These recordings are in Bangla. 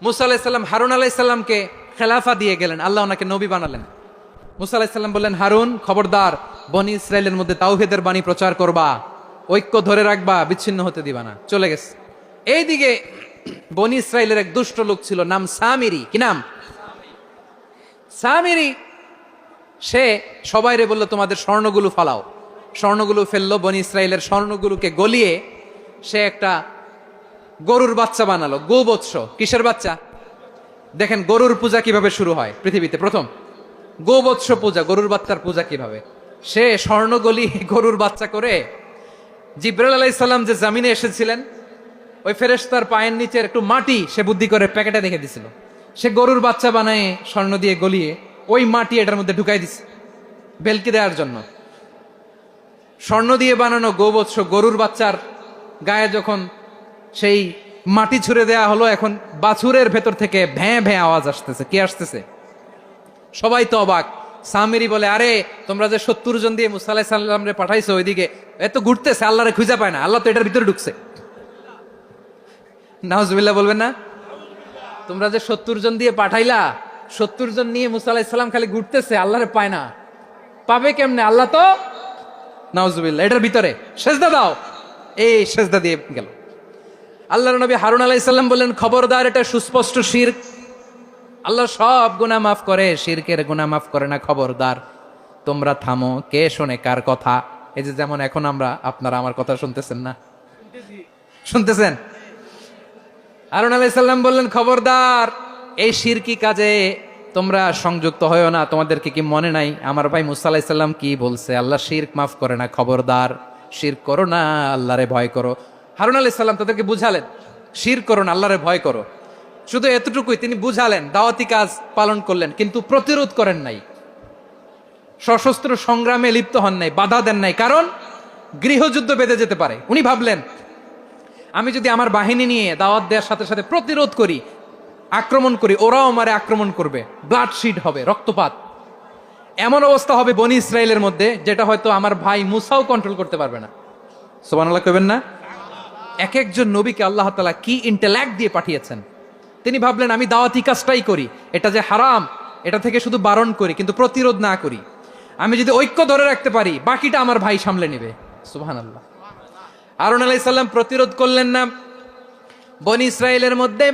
মুসা আলাইহিস সালাম হারুন আলাইহিস-সালামকে খেলাফা দিয়ে গেলেন, আল্লাহ ওনাকে নবী বানালেন। মুসা আলাইহিস-সালাম বললেন, হারুন খবরদার, বনি ইসরায়েলের মধ্যে তাওহীদের বাণী প্রচার করবা, ঐক্য ধরে রাখবা, বিচ্ছিন্ন হতে দিবা না। চলে গেছে। এইদিকে বনি ইসরায়েলের এক দুষ্ট লোক ছিল, নাম সামিরি। কি নাম? সামিরি। সে সবাইরে বলল, তোমাদের স্বর্ণগুলো ফালাও। স্বর্ণগুলো ফেললো, বনি ইসরায়েলের স্বর্ণগুলোকে গলিয়ে সে একটা গরুর বাচ্চা বানালো। গোবৎস। কিসের বাচ্চা? দেখেন গরুর পূজা কিভাবে শুরু হয় পৃথিবীতে প্রথম, গোবৎস পূজা, গরুর বাচ্চার পূজা কিভাবে। সে স্বর্ণ গলি গরুর বাচ্চা করে, জিব্রাইল আলাইহিস সালাম যে জামিনে এসেছিলেন, ওই ফেরেশতার পায়ের নিচের একটু মাটি সে বুদ্ধি করে প্যাকেটে রেখে দিছিল। সে গরুর বাচ্চা বানায় স্বর্ণ দিয়ে গলিয়ে ওই মাটি এটার মধ্যে ঢুকাই দিছে বেলকি দেওয়ার জন্য। স্বর্ণ দিয়ে বানানো গোবৎস গরুর বাচ্চার গায়ে যখন সেই মাটি ছুঁড়ে দেয়া হলো, এখন বাছুরের ভেতর থেকে ভ্যাঁ ভ্যাঁ আওয়াজ আসতেছে। কি আসতেছে? সবাই তো অবাক। সামিরি বলে, আরে তোমরা যে 70 জন দিয়ে মুসা আলাইহিস সালামরে পাঠাইছো, ওইদিকে এত ঘুরতেছে, আল্লাহরে খুঁজে পায় না, আল্লাহ তো এটার ভিতরে ঢুকছে। নাউজুবিল্লাহ বলবেন না? তোমরা যে 70 জন দিয়ে পাঠাইলা, 70 জন নিয়ে মুসা আলাইহিস সালাম খালি ঘুরতেছে, আল্লাহরে পায় না। পাবে কেমনে? আল্লাহ তো, নাউজুবিল্লাহ, এটার ভিতরে সেজদা দাও। এই সেজদা দিয়ে গেল। আল্লাহর নবী হারুন আলাইহিস সালাম বললেন, খবরদার, এটা সুস্পষ্ট শিরক। আল্লাহ সব গুনাহ মাফ করে, শিরকের গুনাহ মাফ করে না, খবরদার তোমরা থামো। কে শোনে কার কথা? এই যে যেমন এখন আপনারা আমার কথা শুনতেছেন না? শুনতেছেন? হারুন আলাইহিস সালাম বললেন, খবরদার, এই শিরকি কাজে তোমরা সংযুক্ত হয়ো না। তোমাদেরকে কি মনে নাই আমার ভাই মুসা আলাইহিস সালাম কি বলছে? আল্লাহ শিরক মাফ করে না, খবরদার শিরক করো না, আল্লাহরে ভয় করো। হারুন আলাইহিস সালাম তাদেরকে বুঝালেন, শিরক করো না, আল্লাহরে ভয় করো। শুধু এতটুকুই তিনি বুঝালেন, দাওয়াতি কাজ পালন করলেন, কিন্তু প্রতিরোধ করেন নাই, সশস্ত্র সংগ্রামে লিপ্ত হন নাই, বাধা দেন নাই। কারণ গৃহযুদ্ধ বেঁধে যেতে পারে। উনি ভাবলেন, আমি যদি আমার বাহিনী নিয়ে দাওয়াত দেওয়ার সাথে সাথে প্রতিরোধ করি, আক্রমণ করি, ওরাও আমারে আক্রমণ করবে, ব্লাডশিড হবে, রক্তপাত। এমন অবস্থা হবে বনি ইসরায়েলের মধ্যে, যেটা হয়তো আমার ভাই মুসাও কন্ট্রোল করতে পারবে না। সুবহানাল্লাহ কইবেন না? এক একজন নবীকে আল্লাহ তাআলা কি ইন্টেলেক্ট দিয়ে পাঠিয়েছেন। তিনি ভাবলেন, আমি দাওয়াতি কাজটাই করি, এটা যে হারাম এটা থেকে শুধু বারণ করি, কিন্তু প্রতিরোধ না করি। আমি যদি ঐক্য ধরে রাখতে পারি, বাকিটা আমার ভাই সামলে নেবে। সুবহানাল্লাহ। হারুন আলাইহিস সালাম প্রতিরোধ করলেন না। বনি ইসরায়েলের মধ্যে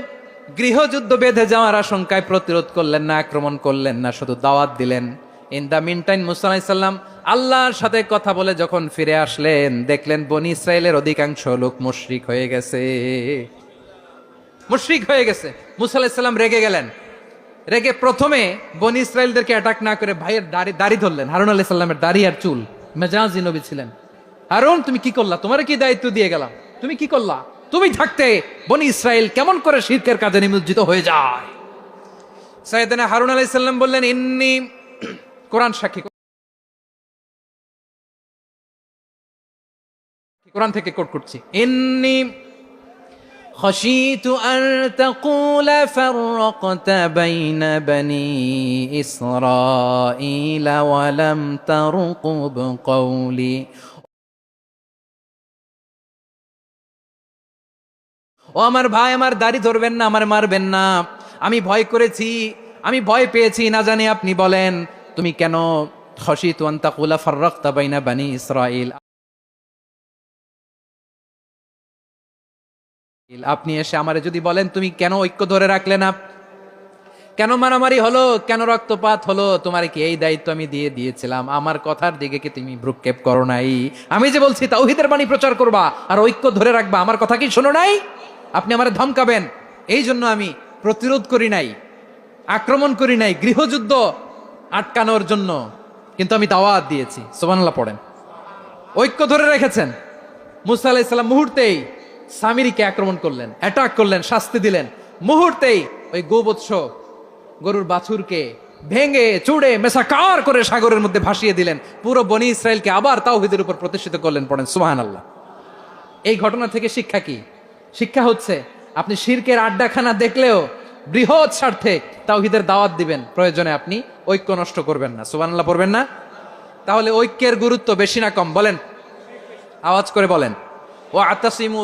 গৃহযুদ্ধ বেঁধে যাওয়ার আশঙ্কায় প্রতিরোধ করলেন না, আক্রমণ করলেন না, শুধু দাওয়াত দিলেন। ইন দা মিন টাইম মুসা আলাইহিস সালাম আল্লাহর সাথে কথা বলে যখন ফিরে আসলেন, দেখলেন বনি ইসরায়েলের অধিকাংশ লোক মুশরিক হয়ে গেছে। মুশরিক হয়ে গেছে। মুসা আলাইহিস সালাম রেগে গেলেন। রেগে প্রথমে বনি ইসরায়েলদেরকে অ্যাটাক না করে ভাইয়ের দাড়ি ধরলেন। হারুন আলাইহিস সালামের দাড়ি আর চুল। মেজাজি নবী ছিলেন। হারুন, তুমি কি করলা? তোমার কি দায়িত্ব দিয়ে গেলাম, তুমি কি করলা? তুমি থাকতে বনি ইসরায়েল কেমন করে শিরকের কাজে নিমজ্জিত হয়ে যায়? সাইয়েদনা হারুন আলাইহিস সালাম বললেন, ইন্নী, কোরআন সাক্ষী, কোরআন থেকে কোট করছি, ইন্নী خشيت أن تقول فرقت بين بني إسرائيل ولم ترقب قولي। ও আমার ভাই, আমার দাড়ি ধরবেন না, আমার মারবেন না। আমি ভয় করেছি, আমি ভয় পেয়েছি, না জানি আপনি বলেন তুমি কেন খশিতু আন তাকুলা ফাররাকতা বাইনা বানি ইসরাঈল, আপনি এসে আমারে যদি বলেন তুমি কেন ঐক্য ধরে রাখলে না, কেন মারামারি হলো, কেন রক্তপাত হলো, তোমার কি এই দায়িত্ব আমি দিয়ে দিয়েছিলাম? আমার কথার দিকে কি তুমি ভ্রুক্ষেপ করো নাই? আমি যে বলছি তাওহীদের বাণী প্রচার করবা আর ঐক্য ধরে রাখবা, আমার কথা কি শোনো নাই? আপনি আমারে ধমকাবেন, এই জন্য আমি প্রতিরোধ করি নাই, আক্রমণ করি নাই, গৃহযুদ্ধ আটকানোর জন্য, কিন্তু আমি দাওয়াত দিয়েছি। সুবহানাল্লাহ পড়েন। ঐক্য ধরে রেখেছেন। মুসা আলাইহিস সালাম মুহূর্তেই সামিরিকে আক্রমণ করলেন, অ্যাটাক করলেন, শাস্তি দিলেন। মুহূর্তেই ওই গোবৎস গরুর বাছুরকে ভেঙে চুড়ে মেসাকার করে সাগরের মধ্যে ভাসিয়ে দিলেন। পুরো বনি ইসরায়েলকে আবার তাওহীদের উপর প্রতিষ্ঠিত করলেন। পড়েন সুবহানাল্লাহ। এই ঘটনা থেকে শিক্ষা কি? শিক্ষা হচ্ছে, আপনি শিরকের আড্ডাখানা দেখলেও বৃহৎ স্বার্থে তাওহীদের দাওয়াত দিবেন, প্রয়োজনে আপনি ঐক্য নষ্ট করবেন না। সুবহানাল্লাহ পড়বেন না? তাহলে ঐক্যের গুরুত্ব বেশি না কম? বলেন, আওয়াজ করে বলেন। ওয়া আতাসিমু